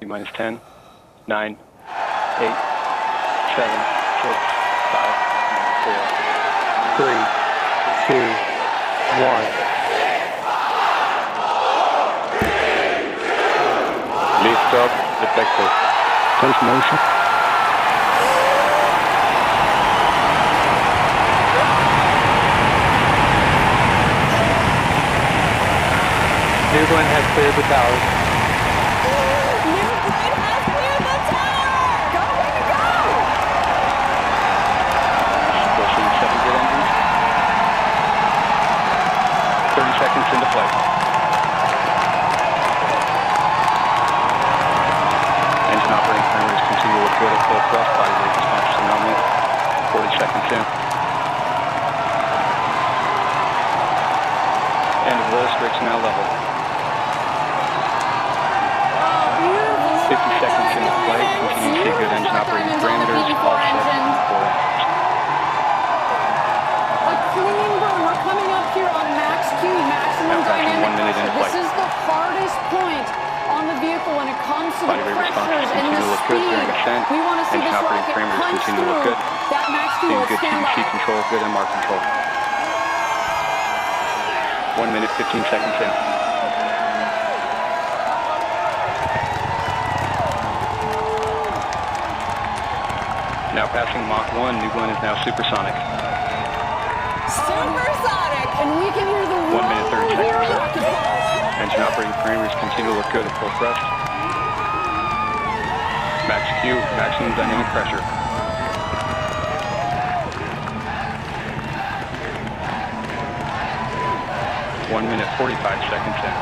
minus 10, 9, 8, 7, 6, 5, 4, 3, 2, 1. Liftoff, effective. First motion. New Glenn has cleared the tower. New Glenn has cleared the tower! Go, way to go! Pushing 7 good engines. 30 seconds into flight. Engine operating parameters continue to look good at full thrust. Body rate response to nominal. 40 seconds in. End of low, brakes now level. 50 seconds into flight, continue to see good engine operating parameters, all set for a clean burn. We're coming up here on max Q, maximum dynamic pressure. This is the hardest point on the vehicle when it comes to the pressures and the speed. We want to see this rocket punch through that max Q. Good TBC control, good MR control. 1 minute, 15 seconds in. Now passing Mach 1, New Glenn is now supersonic. Supersonic! And we can hear the 1 minute, 30 here seconds. Engine operating parameters continue to look good at full thrust. Max Q, maximum dynamic pressure. 1 minute, 45 seconds in.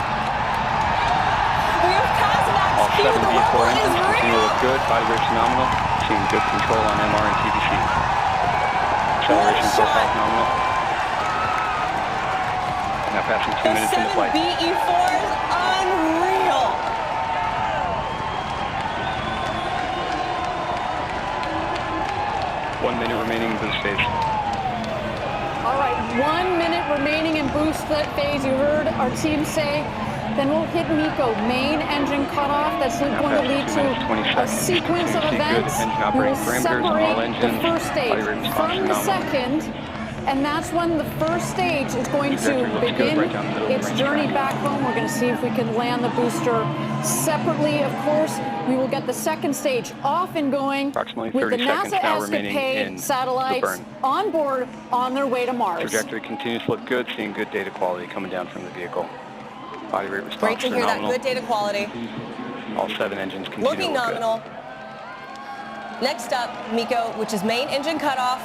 We have passed max All Q. 7 The V4 level engines is continue to real. look good. Body rate phenomenal. Seeing good control on MR and TBC. Acceleration profile phenomenal. Now passing 2 minutes into flight. The 7 BE4 is unreal. One minute remaining in boost phase. All right, 1 minute remaining in boost phase. You heard our team say. Then we'll hit MECO, main engine cutoff. That's going to lead to a sequence of events. We will separate the first stage from the second, and that's when the first stage is going to begin its journey back home. We're going to see if we can land the booster separately. Of course, we will get the second stage off and going with the NASA Escapade satellites on board on their way to Mars. Trajectory continues to look good, seeing good data quality coming down from the vehicle. Body rate response Great to hear phenomenal. that. Good data quality. All 7 engines continue Looking to look nominal. good. Next up, MECO, which is main engine cutoff.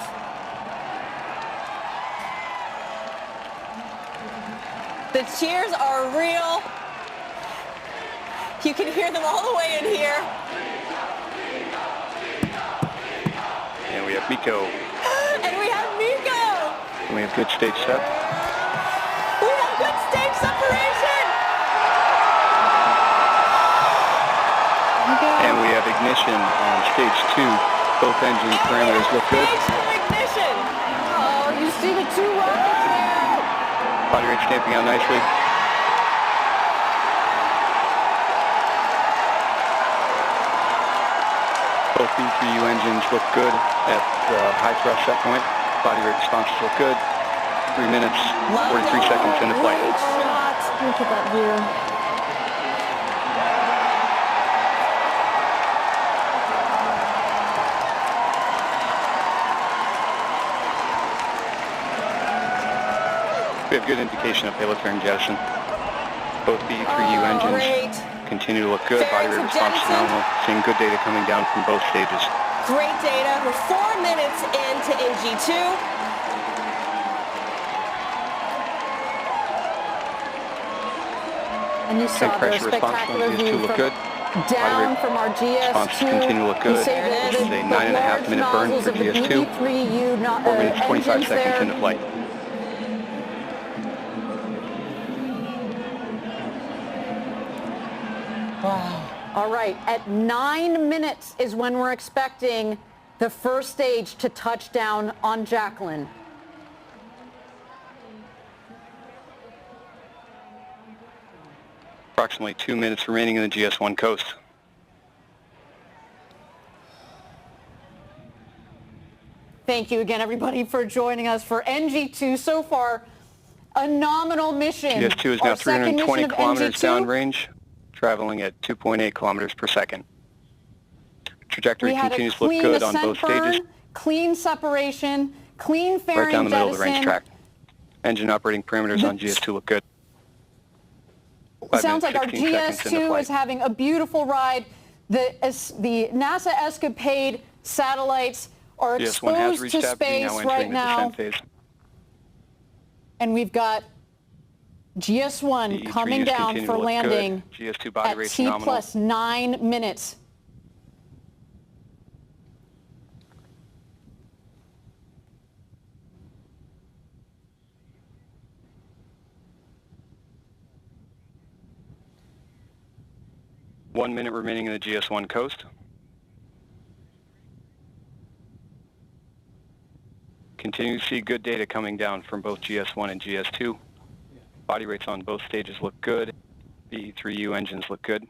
The cheers are real. You can hear them all the way in here. And we have MECO. And we have MECO. And we have good stage set. We have good stage separation. And we have ignition on stage 2. Both engine parameters look good. Ignition. Oh, you see the 2 rockets there. Body rate stamping out nicely. Both B3U engines look good at the high thrust set point. Body rate responses look good. 3 minutes, 43 seconds into flight. Great shot. Look at that view. We have good indication of payload fairing jettison. Both B3U engines continue to look good. Body rate response phenomenal. Seeing good data coming down from both stages. Great data. We're 4 minutes into NG2. And you saw their spectacular view from down from our GS2. Continue to look good. This is a 9.5 minute burn for GS2. 4 minutes, 25 seconds into flight. Wow. All right, at 9 minutes is when we're expecting the first stage to touch down on Jacqueline. Approximately 2 minutes remaining in the GS1 coast. Thank you again, everybody, for joining us for NG2. So far, a nominal mission. GS2 is now 320 kilometers downrange, traveling at 2.8 kilometers per second. Trajectory continues to look good on both stages. Clean separation, clean fairing right down the middle of the range jettison. track. Engine operating parameters on GS2 look good. Sounds like our GS2 is having a beautiful ride. The NASA Escapade satellites are exposed to space right now. And we've got GS1 coming down for landing GS2 body at rate's T nominal. plus 9 minutes. One minute remaining in the GS1 coast. Continue to see good data coming down from both GS1 and GS2. Body rates on both stages look good. The E3U engines look good.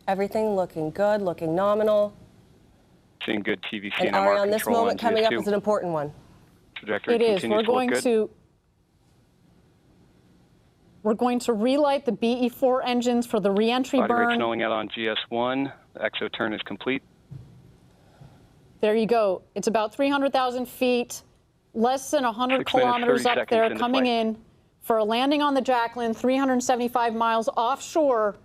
Everything looking good, looking nominal. Seeing good TVC and and Ari, MR on this control moment on coming GS2. up is an important one. Trajectory It is. continues to look good. We're going to relight the BE4 engines for the re-entry Body rates burn. snowing out on GS1. The exo turn is complete. There you go. It's about 300,000 feet, less than 100 kilometers up there, coming in for a landing on the Jacqueline, 375 miles offshore,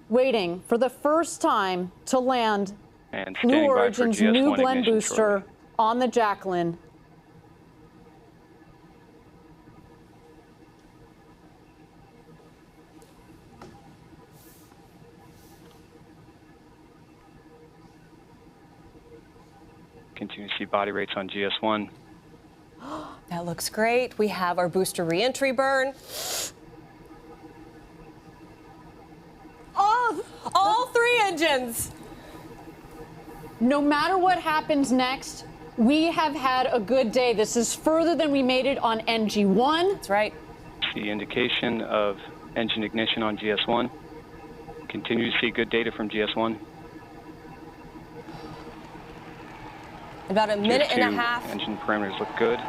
waiting for the first time to land And Blue standing by for Origin's GS1 new blend ignition booster shortly. on the Jacqueline. Continue to see body rates on GS1. That looks great. We have our booster re-entry burn. Oh, all three engines. No matter what happens next, we have had a good day. This is further than we made it on NG1. That's right. See indication of engine ignition on GS1. Continue to see good data from GS1. About a minute and a GS2 half engine parameters look good.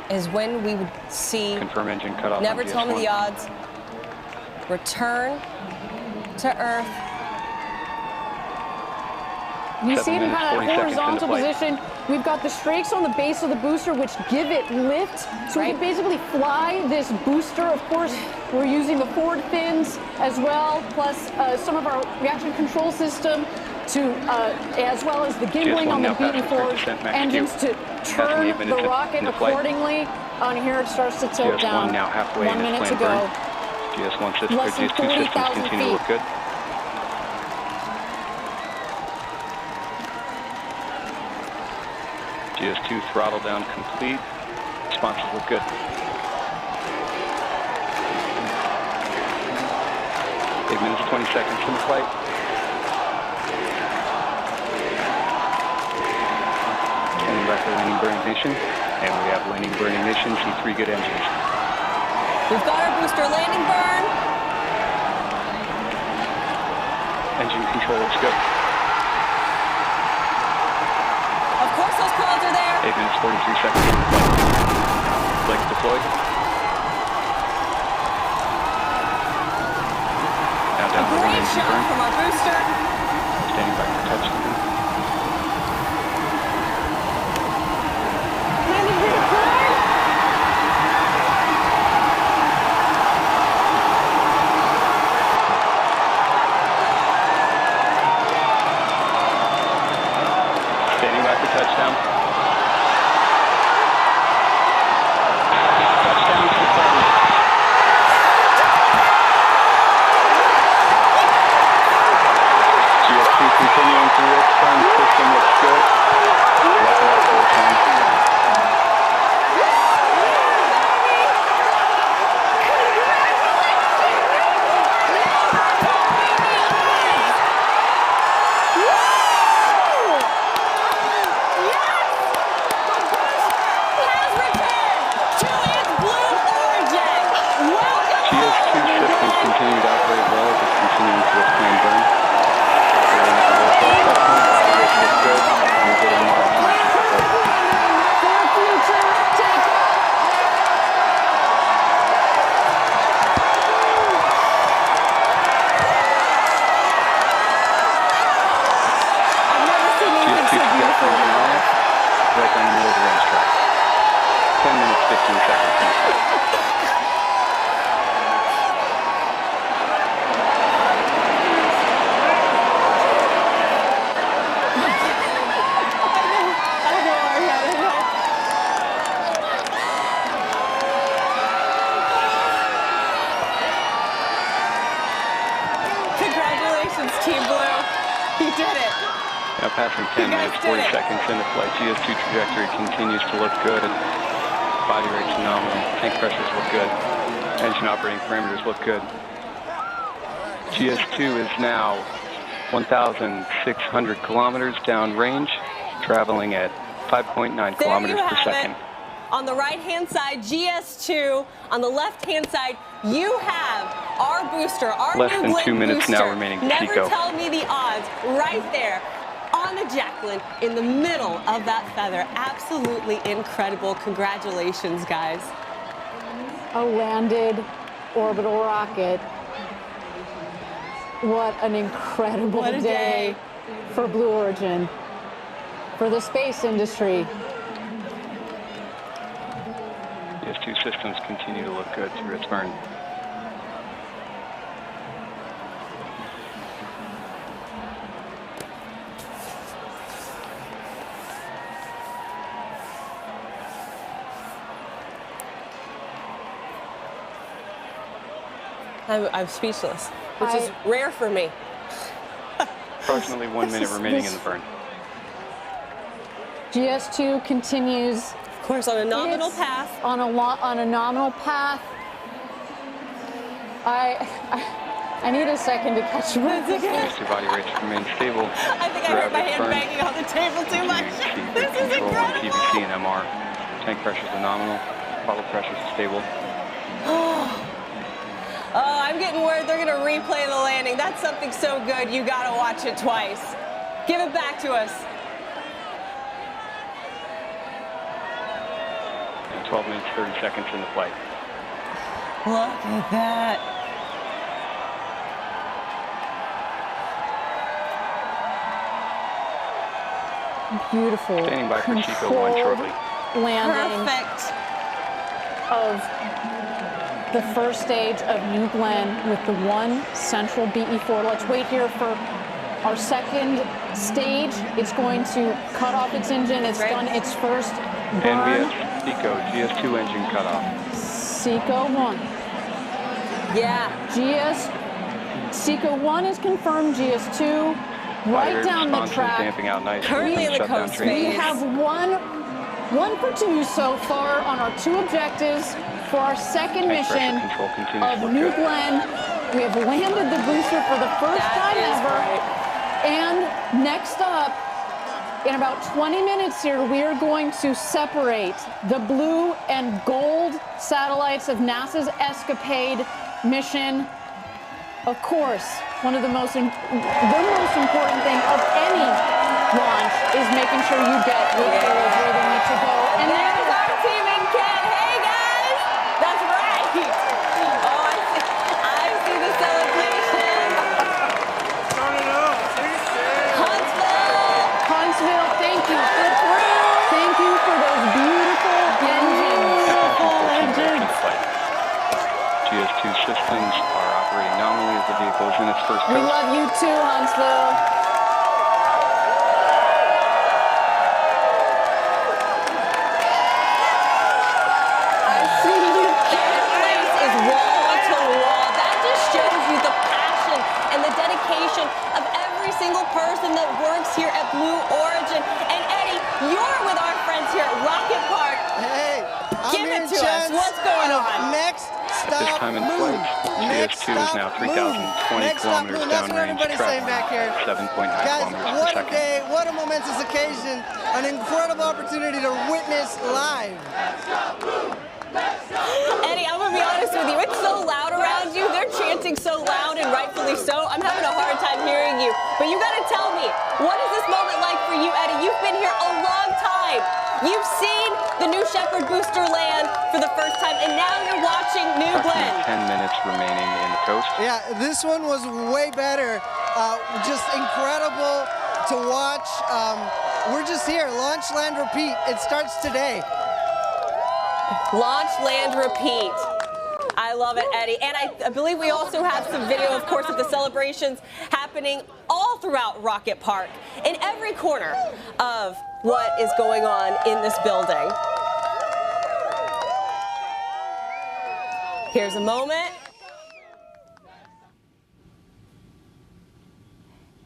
is when we would see. Confirm engine cutoff. Never on tell me GS1. the odds. Return to Earth. You see it in 7 minutes, kind of 40 seconds horizontal into flight. position. We've got the strakes on the base of the booster, which give it lift. So we can basically fly this booster. Of course, we're using the forward fins as well, plus some of our reaction control system to, as well as the gimbling on the BE4 engines to turn the rocket accordingly. On here, it starts to tilt GS1 down. now halfway 1 in its minute to planned go. burn. GS1 system, Less than GS2 systems 40,000 continue to look feet. good. GS2 throttle down complete. Responses look good. 8 minutes, 20 seconds from flight. Standing by for landing burn ignition. And we have landing burn ignition. See 3 good engines. We've got our booster landing burn. Engine control looks good. Of course those clouds are there. 8 minutes, 43 seconds. Legs deployed. Now down to one Great engine shot burn. from our booster. Standing by for touchdown. Landing gear deployed. Standing by for touchdown. Touchdown confirmed. GS2 continuing to work. Burn system looks good. Weapon up full time. GS2 systems continue to operate well as it's continuing to expand burn. did it. Now passing 10 minutes, 40 seconds into flight. GS2 trajectory continues to look good. Body rate's phenomenal. Tank pressures look good. Engine operating parameters look good. GS2 is now 1,600 kilometers downrange, traveling at 5.9 kilometers per second. On the right-hand side, GS2. On the left-hand side, you have our booster, our Less new than Glenn 2 minutes booster. now remaining to Never Chico. tell me the odds. Right there on the Jacqueline in the middle of that feather. Absolutely incredible. Congratulations, guys. A landed orbital rocket. What an incredible What a day for Blue Origin, for the space industry. GS2 systems continue to look good through its burn. I'm speechless, which is rare for me. Approximately 1 minute remaining in the burn. GS2 continues, Of course, on a nominal path. on a nominal path. I need a second to catch my breath. GS2 body rates remain stable. I think I heard my hand banging on the table too much. This is Control on incredible. PVC and MR. Tank pressures are nominal. Throttle pressures are stable. Oh, I'm getting word they're going to replay the landing. That's something so good, you got to watch it twice. Give it back to us. And 12 minutes, 30 seconds in the flight. Look at that. Beautiful, Standing by for Chico 1 controlled shortly. landing Perfect. of the first stage of New Glenn with the one central BE4. Let's wait here for our second stage. It's going to cut off its engine. It's done its first burn. And we have Chico, GS2 engine cutoff. Seco 1. Yeah. Seco 1 is confirmed. GS2 right down the track. Damping out nice. Currently in the Shutdown coast train. We phase. have one for two so far on our two objectives for our second Tank pressure mission control continues to of look New good. Glenn. We have landed the booster for the first That time is ever. right. And next up, in about 20 minutes here, we are going to separate the blue and gold satellites of NASA's Escapade mission. Of course, the most important thing of any launch is making sure you get your payloads where they need to go. And there's our team in Ken. Hey, guys. That's right. Oh, I see the celebration. Huntsville, thank you. Thank you for those beautiful engines. GS2 systems are operating nominally as the vehicle is in its first We coast. love you too, Huntsville. I see you. That place is wall to wall. That just shows you the passion and the dedication of every single person that works here at Blue Origin. And Eddie, you're with our friends here at Rocket Park. Hey, Give it to us. What's going on? Next At this stop, time in Moon. flight, Next GS2 is stop, now Moon. 3,020 Next stop, kilometers Moon. That's what downrange, everybody's saying back here. 7.9 Guys, kilometers per what a second. day, what a momentous occasion, an incredible opportunity to witness live. Eddie, I'm gonna be honest with you. It's so loud around you. They're chanting so loud, and rightfully so. I'm having a hard time hearing you. But you gotta tell me, what is this moment like for you, Eddie? You've been here a long time. You've seen the New Shepard booster land for the first time, and now you're watching New Glenn. 10 minutes remaining in the coast. Yeah, this one was way better. Just incredible to watch. We're just here, launch, land, repeat. It starts today. Launch, land, repeat. I love it, Eddie. And I believe we also have some video, of course, of the celebrations happening all throughout Rocket Park, in every corner of what is going on in this building. Here's a moment.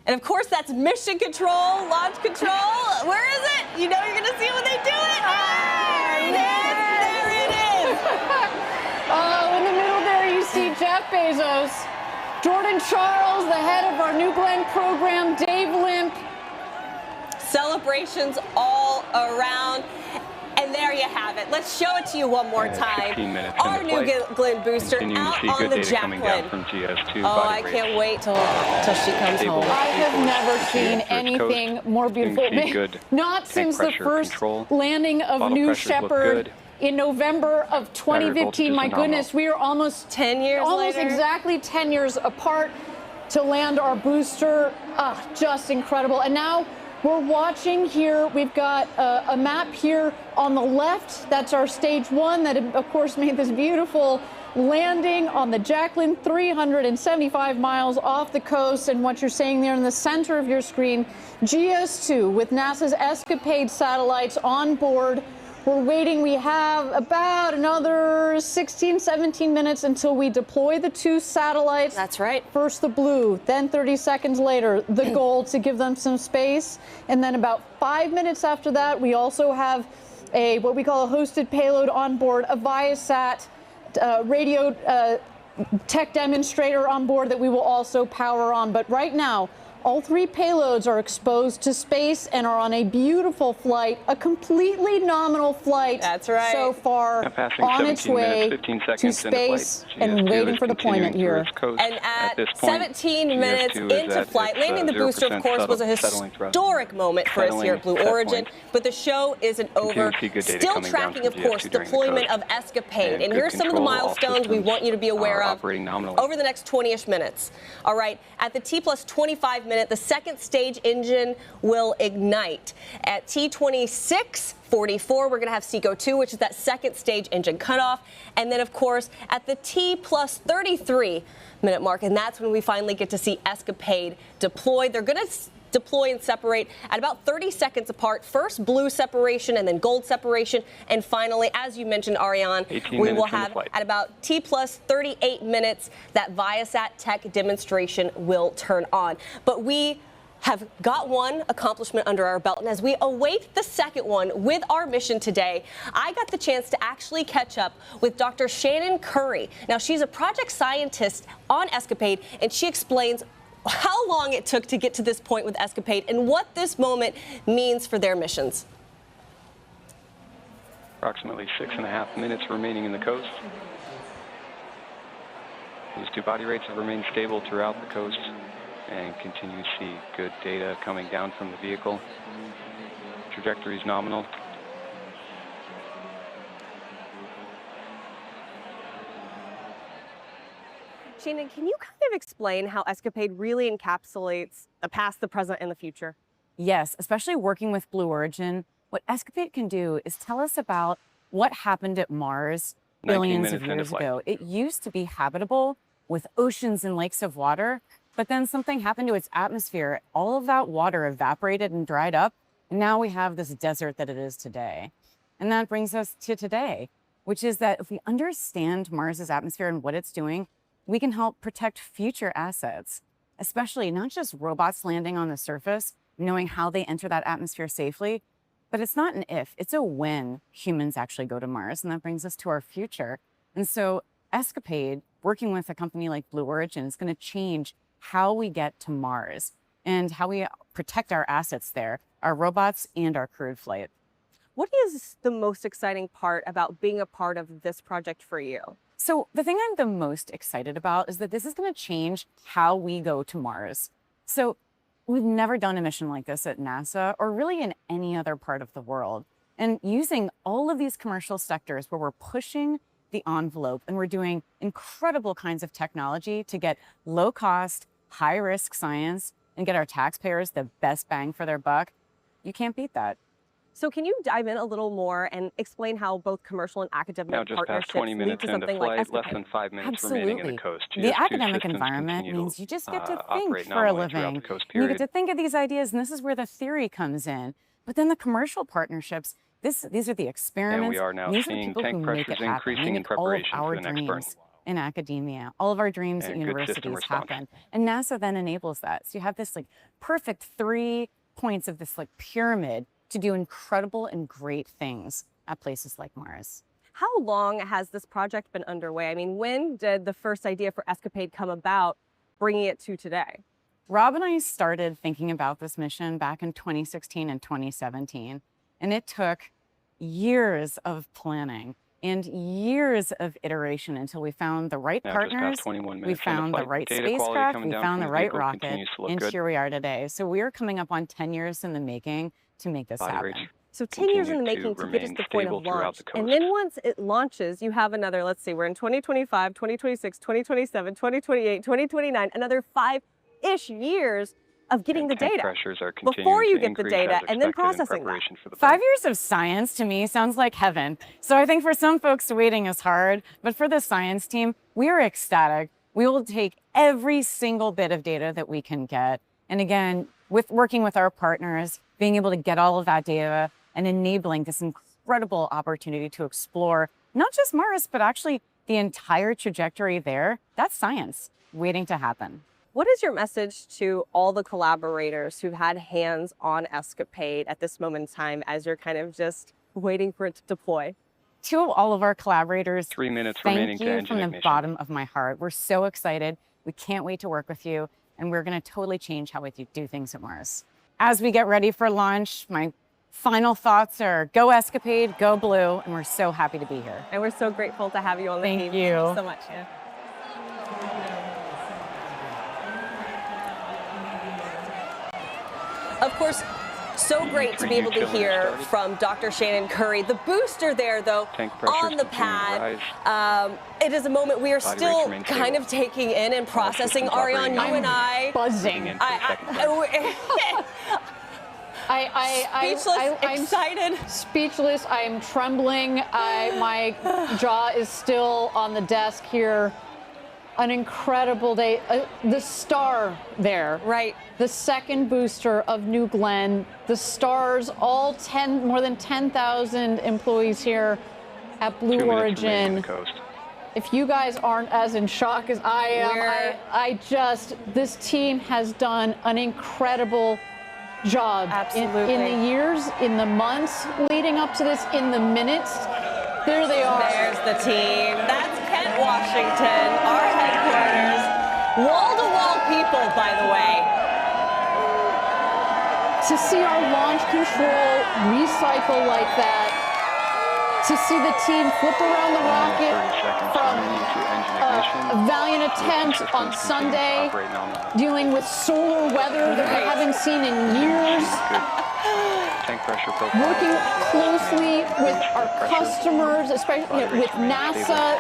And of course, that's mission control, launch control. Where is it? You know you're going to see it when they do it. There it is. There it is. Oh, in the middle there, you see Jeff Bezos, Jordan Charles, the head of our New Glenn program, Dave Limp. Celebrations all around. And there you have it. Let's show it to you one more time. 15 minutes Our New Glenn booster out on the Jacqueline. Oh, I can't wait till she comes home. I have never seen anything more beautiful. Not since the first landing of New Shepard in November of 2015. My goodness, we are almost 10 years almost later. Exactly 10 years apart to land our booster. Just incredible. And now we're watching here. We've got a map here on the left. That's our stage one that, of course, made this beautiful landing on the Jacqueline, 375 miles off the coast. And what you're seeing there in the center of your screen, GS2 with NASA's Escapade satellites on board. We're waiting. We have about another 16, 17 minutes until we deploy the 2 satellites. That's right. First the blue, then 30 seconds later, the gold to give them some space. And then about 5 minutes after that, we also have what we call a hosted payload on board, a Viasat radio tech demonstrator on board that we will also power on. But right now, all 3 payloads are exposed to space and are on a beautiful flight, a completely nominal flight. That's right. So far on its way to space and waiting for deployment here. And at 17 minutes into flight, landing the booster, of course, was a historic moment for us here at Blue Origin. But the show isn't over. Still tracking, of course, deployment of Escapade. And here's some of the milestones we want you to be aware of over the next 20-ish minutes. All right, at the T+25 minute, the second stage engine will ignite. At T26:44, we're going to have SECO-2, which is that second stage engine cutoff. And then, of course, at the T+33 minute mark, and that's when we finally get to see Escapade deploy. They're going to deploy and separate at about 30 seconds apart. First blue separation and then gold separation. And finally, as you mentioned, Ariane, we will have at about T+38 minutes that Viasat tech demonstration will turn on. But we have got one accomplishment under our belt. And as we await the second one with our mission today, I got the chance to actually catch up with Dr. Shannon Curry. Now, she's a project scientist on Escapade, and she explains how long it took to get to this point with Escapade and what this moment means for their missions. Approximately 6.5 minutes remaining in the coast. These 2 body rates have remained stable throughout the coast and continue to see good data coming down from the vehicle. Trajectory is nominal. Shannon, can you kind of explain how Escapade really encapsulates the past, the present, and the future? Yes, especially working with Blue Origin, what Escapade can do is tell us about what happened at Mars billions of years ago. It used to be habitable with oceans and lakes of water, but then something happened to its atmosphere. All of that water evaporated and dried up, and now we have this desert that it is today. And that brings us to today, which is that if we understand Mars's atmosphere and what it's doing, we can help protect future assets, especially not just robots landing on the surface, knowing how they enter that atmosphere safely, but it's not an if, it's a when humans actually go to Mars, and that brings us to our future. And so Escapade, working with a company like Blue Origin, is going to change how we get to Mars and how we protect our assets there, our robots and our crewed flight. What is the most exciting part about being a part of this project for you? So the thing I'm the most excited about is that this is going to change how we go to Mars. So we've never done a mission like this at NASA or really in any other part of the world. And using all of these commercial sectors where we're pushing the envelope and we're doing incredible kinds of technology to get low cost, high risk science and get our taxpayers the best bang for their buck, you can't beat that. So can you dive in a little more and explain how both commercial and academic partnerships lead to something like Escapade? Less than 5 minutes remaining in the coast. The academic environment means you just get to think for a living. You get to think of these ideas, and this is where the theory comes in. But then the commercial partnerships, these are the experiments. And we are now seeing tank pressures increasing in preparation for the next burn. in academia. All of our dreams at universities happen. And NASA then enables that. So you have this like perfect 3 points of this like pyramid to do incredible and great things at places like Mars. How long has this project been underway? I mean, when did the first idea for Escapade come about, bringing it to today? Rob and I started thinking about this mission back in 2016 and 2017, and it took years of planning and years of iteration until we found the right partners, we found the right spacecraft, we found the right rocket, and here we are today. So we are coming up on 10 years in the making to make this happen. So 10 years in the making to get us to the point of launch. And then once it launches, you have another, let's see, we're in 2025, 2026, 2027, 2028, 2029, another 5-ish years of getting the data before you get the data and then processing that. 5 years of science to me sounds like heaven. So I think for some folks waiting is hard, but for the science team, we are ecstatic. We will take every single bit of data that we can get. And again, with working with our partners, being able to get all of that data and enabling this incredible opportunity to explore not just Mars, but actually the entire trajectory there, that's science waiting to happen. What is your message to all the collaborators who've had hands on Escapade at this moment in time as you're kind of just waiting for it to deploy? To all of our collaborators, 3 minutes remaining to engine ignition. Thank you from the bottom of my heart. We're so excited. We can't wait to work with you, and we're going to totally change how we do things at Mars. As we get ready for launch, my final thoughts are go Escapade, go Blue, and we're so happy to be here. And we're so grateful to have you on the team. Thank you so much. Yeah. Of course, so great to be able to hear from Dr. Shannon Curry. The booster there, though, on the pad. It is a moment we are still kind of taking in and processing. Ariane, you and I. Buzzing. I'm excited. Speechless. I am trembling. My jaw is still on the desk here. An incredible day. The star there. Right. The second booster of New Glenn. The stars, all more than 10,000 employees here at Blue Origin. If you guys aren't as in shock as I am, this team has done an incredible job. Absolutely. In the years, in the months leading up to this, in the minutes. There they are. There's the team. That's Kent, Washington, our headquarters. Wall-to-wall people, by the way. To see our launch control recycle like that, to see the team flip around the rocket from a valiant attempt on Sunday, dealing with solar weather that we haven't seen in years. Working closely with our customers, especially with NASA.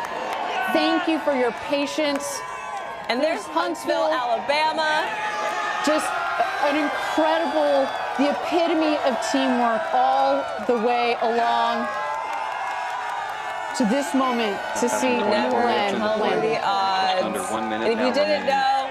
Thank you for your patience. And there's Huntsville, Alabama. Just an incredible, the epitome of teamwork all the way along to this moment to see New Glenn land. The odds. Under 1 minute. And if you didn't know,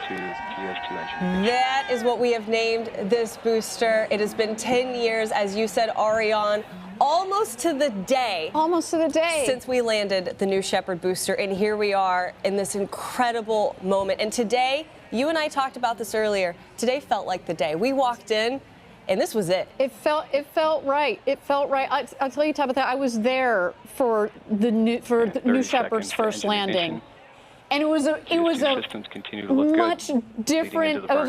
that is what we have named this booster. It has been 10 years, as you said, Ariane, almost to the day. Almost to the day. Since we landed the New Shepard booster, and here we are in this incredible moment. And today, you and I talked about this earlier, today felt like the day. We walked in, and this was it. It felt right. It felt right. I'll tell you, Tabitha, I was there for the New Shepard's first landing. And it was a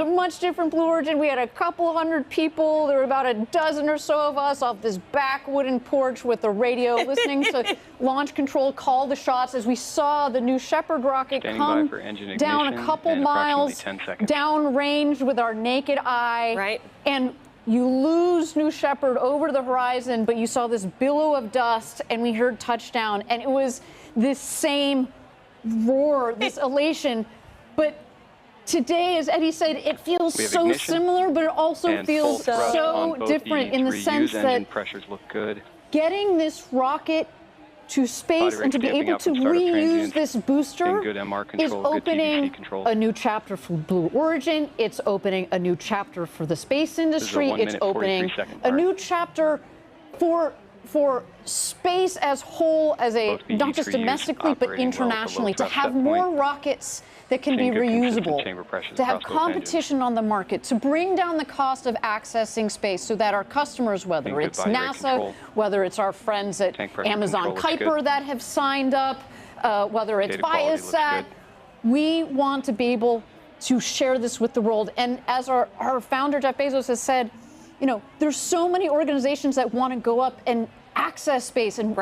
much different Blue Origin. We had a couple hundred people. There were about a dozen or so of us off this back wooden porch with the radio, listening to launch control call the shots as we saw the New Shepard rocket come down a couple miles downrange with our naked eye. Right. And you lose New Shepard over the horizon, but you saw this billow of dust, and we heard touchdown, and it was this same roar, this elation. But today, as Eddie said, it feels so similar, but it also feels so different in the sense that pressures look good. Getting this rocket to space and to be able to reuse this booster is opening a new chapter for Blue Origin. It's opening a new chapter for the space industry. It's opening a new chapter for for space as whole, as a not just domestically but internationally, to have more rockets that can be reusable, to have competition on the market, to bring down the cost of accessing space so that our customers, whether it's NASA, whether it's our friends at Amazon Kuiper that have signed up, whether it's Viasat, we want to be able to share this with the world. And as our founder, Jeff Bezos, has said, you know, there's so many organizations that want to go up and access space and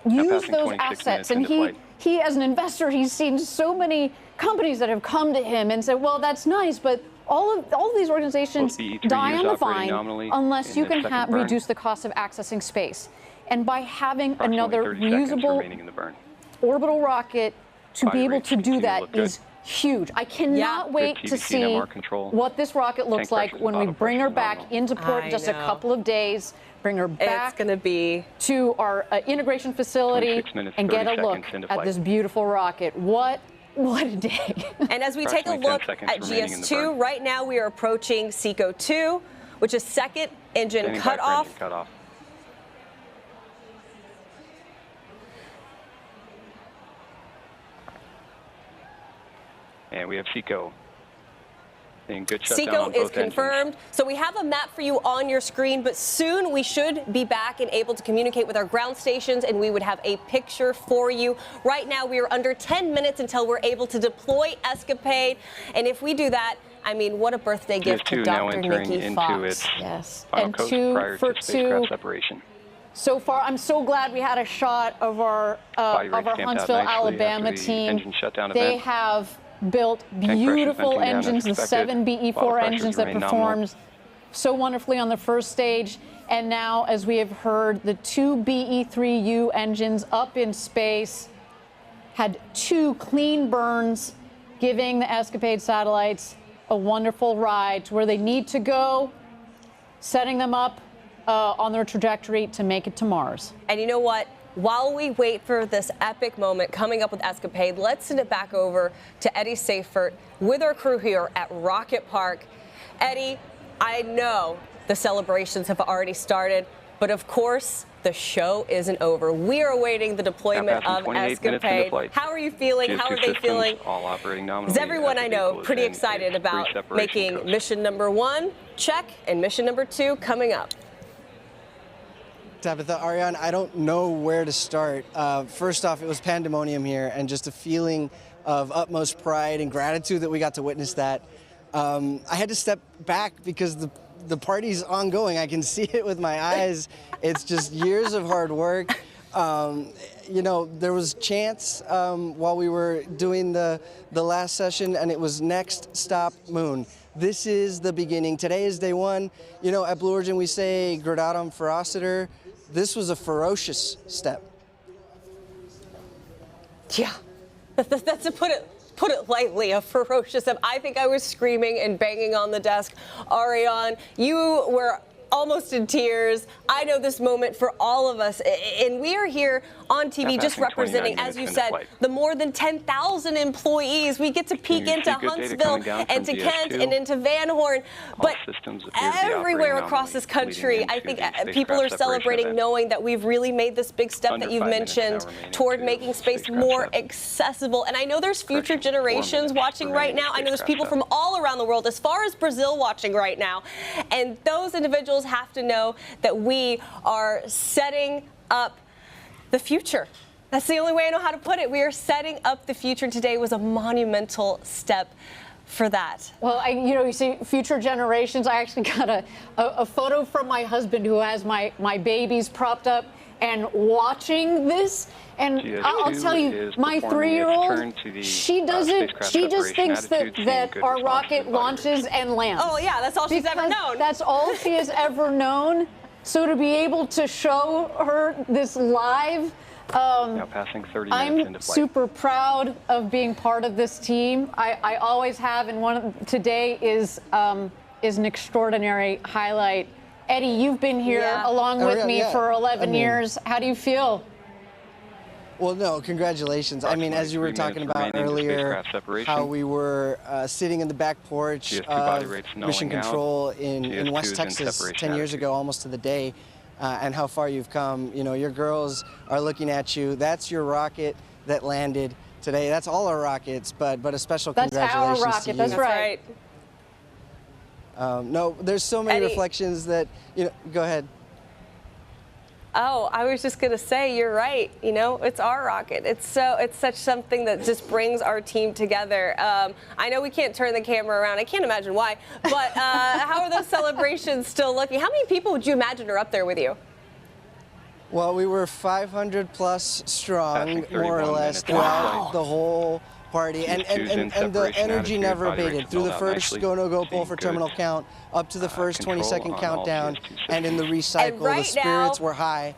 use those assets. And he, as an investor, he's seen so many companies that have come to him and said, well, that's nice, but all of these organizations die on the vine unless you can reduce the cost of accessing space. And by having another reusable orbital rocket to be able to do that is huge. I cannot wait to see what this rocket looks like when we bring her back into port in just a couple of days. Bring her back to our integration facility and get a look at this beautiful rocket. What a day. And as we take a look at GS2, right now we are approaching SECO 2, which is second engine cutoff. And we have SECO. Good SECO is confirmed. So we have a map for you on your screen, but soon we should be back and able to communicate with our ground stations, and we would have a picture for you. Right now, we are under 10 minutes until we're able to deploy Escapade. And if we do that, I mean, what a birthday gift to Dr. Nikki Fox. Yes. And two for two. So far, I'm so glad we had a shot of our Huntsville, Alabama team. They have built beautiful engines, the 7 BE4 engines that performed so wonderfully on the first stage. And now, as we have heard, the 2 BE3U engines up in space had 2 clean burns, giving the Escapade satellites a wonderful ride to where they need to go, setting them up on their trajectory to make it to Mars. And you know what? While we wait for this epic moment coming up with Escapade, let's send it back over to Eddie Seifert with our crew here at Rocket Park. Eddie, I know the celebrations have already started, but of course, the show isn't over. We are awaiting the deployment of Escapade. How are you feeling? How are they feeling? All operating nominally. Is everyone I know pretty excited about making mission number 1 check and mission number 2 coming up? Tabitha, Ariane, I don't know where to start. First off, it was pandemonium here, and just a feeling of utmost pride and gratitude that we got to witness that. I had to step back because the party's ongoing. I can see it with my eyes. It's just years of hard work. You know, there was chants while we were doing the last session, and it was next stop moon. This is the beginning. Today is day 1. You know, at Blue Origin we say gradatum ferociter. This was a ferocious step. Yeah, that's to put it lightly, a ferocious step. I think I was screaming and banging on the desk. Ariane, you were almost in tears. I know this moment for all of us, and we are here on TV just representing, as you said, the more than 10,000 employees. We get to peek into Huntsville and to Kent and into Van Horn, but everywhere across this country, I think people are celebrating knowing that we've really made this big step that you've mentioned toward making space more accessible. And I know there's future generations watching right now. I know there's people from all around the world, as far as Brazil, watching right now. And those individuals have to know that we are setting up the future. That's the only way I know how to put it. We are setting up the future. Today was a monumental step for that. Well, you see, future generations. I actually got a photo from my husband who has my babies propped up and watching this. And I'll tell you, my 3-year-old, she just thinks that our rocket launches and lands. Oh yeah, that's all she's ever known. That's all she has ever known. So to be able to show her this live, now passing 30 minutes into flight. Super proud of being part of this team. I always have, and today is an extraordinary highlight. Eddie, you've been here along with me for 11 years. How do you feel? Well, no, congratulations. I mean, as you were talking about earlier, how we were sitting in the back porch of Mission Control in West Texas 10 years ago, almost to the day. and how far you've come. You know, your girls are looking at you. That's your rocket that landed today. That's all our rockets, but a special congratulations our rocket. to you. That's right. No, there's so many Eddie. reflections that, you know, go ahead. Oh, I was just going to say, you're right. You know, it's our rocket. It's such something that just brings our team together. I know we can't turn the camera around. I can't imagine why. But how are those celebrations still looking? How many people would you imagine are up there with you? Well, we were 500 plus strong, Passing more or 31 less, minutes. throughout the whole party. And the Separation energy attitude, never body rate abated. Through the controlled out first nicely. go-no-go pull Seeing for good, terminal count, up to the first control 20-second on all countdown, GS2 and in the systems. recycle, And right the spirits now- were high.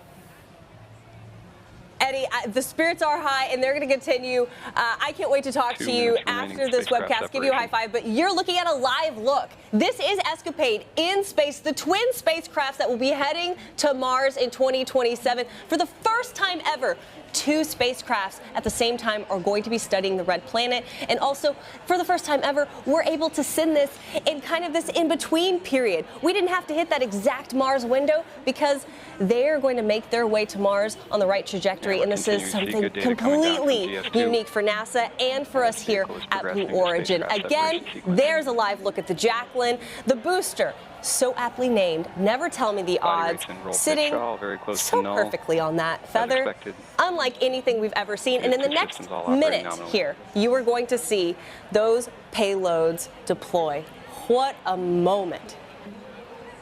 Eddie, the spirits are high, and they're going to continue. I can't wait to talk 2 to you minutes remaining after this spacecraft webcast, give you a high separation. five, but you're looking at a live look. This is Escapade in space, the twin spacecrafts that will be heading to Mars in 2027. For the first time ever, 2 spacecrafts at the same time are going to be studying the red planet. And also, for the first time ever, we're able to send this in kind of this in-between period. We didn't have to hit that exact Mars window because they're going to make their way to Mars on the right trajectory. Yeah, and this is continuing to see something good data coming down from completely GS2. unique for NASA and for us here vehicle is at Blue progressing in Origin. spacecraft Again, separation sequence. there's a live look at the Jacqueline, the booster. So aptly named, never tell me the Body odds, rates and roll pitch sitting all very close so to null. perfectly on that feather, expected. unlike anything we've ever seen. And in the GS2 next systems all operating minute nominally. here, you are going to see those payloads deploy. What a moment.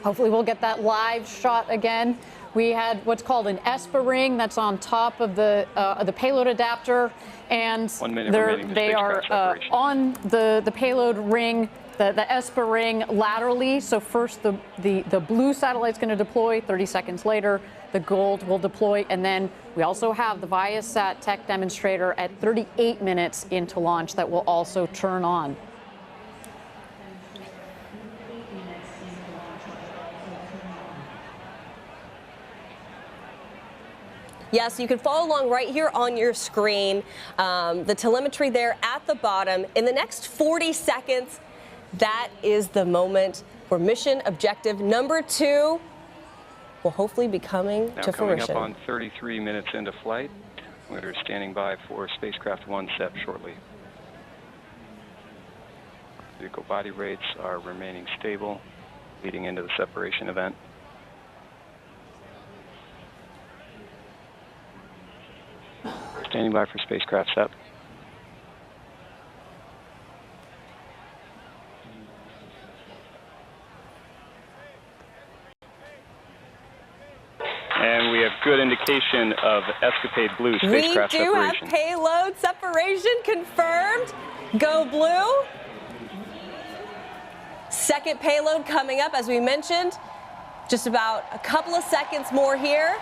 Hopefully we'll get that live shot again. We had what's called an ESPA ring that's on top of the payload adapter, and 1 minute remaining to they are spacecraft separation. on the payload ring, the ESPA ring laterally. So first the blue satellite's going to deploy. 30 seconds later, the gold will deploy, and then we also have the Viasat tech demonstrator at 38 minutes into launch that will also turn on. Yes, you can follow along right here on your screen. The telemetry there at the bottom. In the next 40 seconds, that is the moment where mission objective number 2 will hopefully be coming Now to coming fruition. up on 33 minutes into flight. We're standing by for spacecraft 1 set shortly. Vehicle body rates are remaining stable, leading into the separation event. Standing by for spacecraft set. And we have good indication of Escapade Blue We spacecraft do have separation. payload separation confirmed. Go Blue. Second payload coming up, as we mentioned. Just about a couple of seconds more here.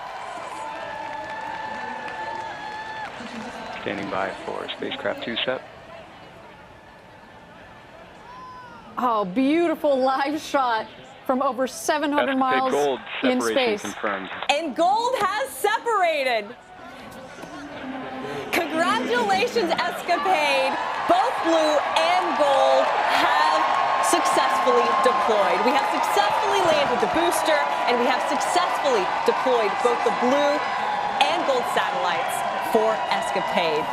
Standing by for spacecraft 2 set. Oh, beautiful live shot from over 700 Escapade miles Gold in separation space. confirmed. And gold has separated. Congratulations, Escapade. Both blue and gold have successfully deployed. We have successfully landed the booster, and we have successfully deployed both the blue and gold satellites for Escapade.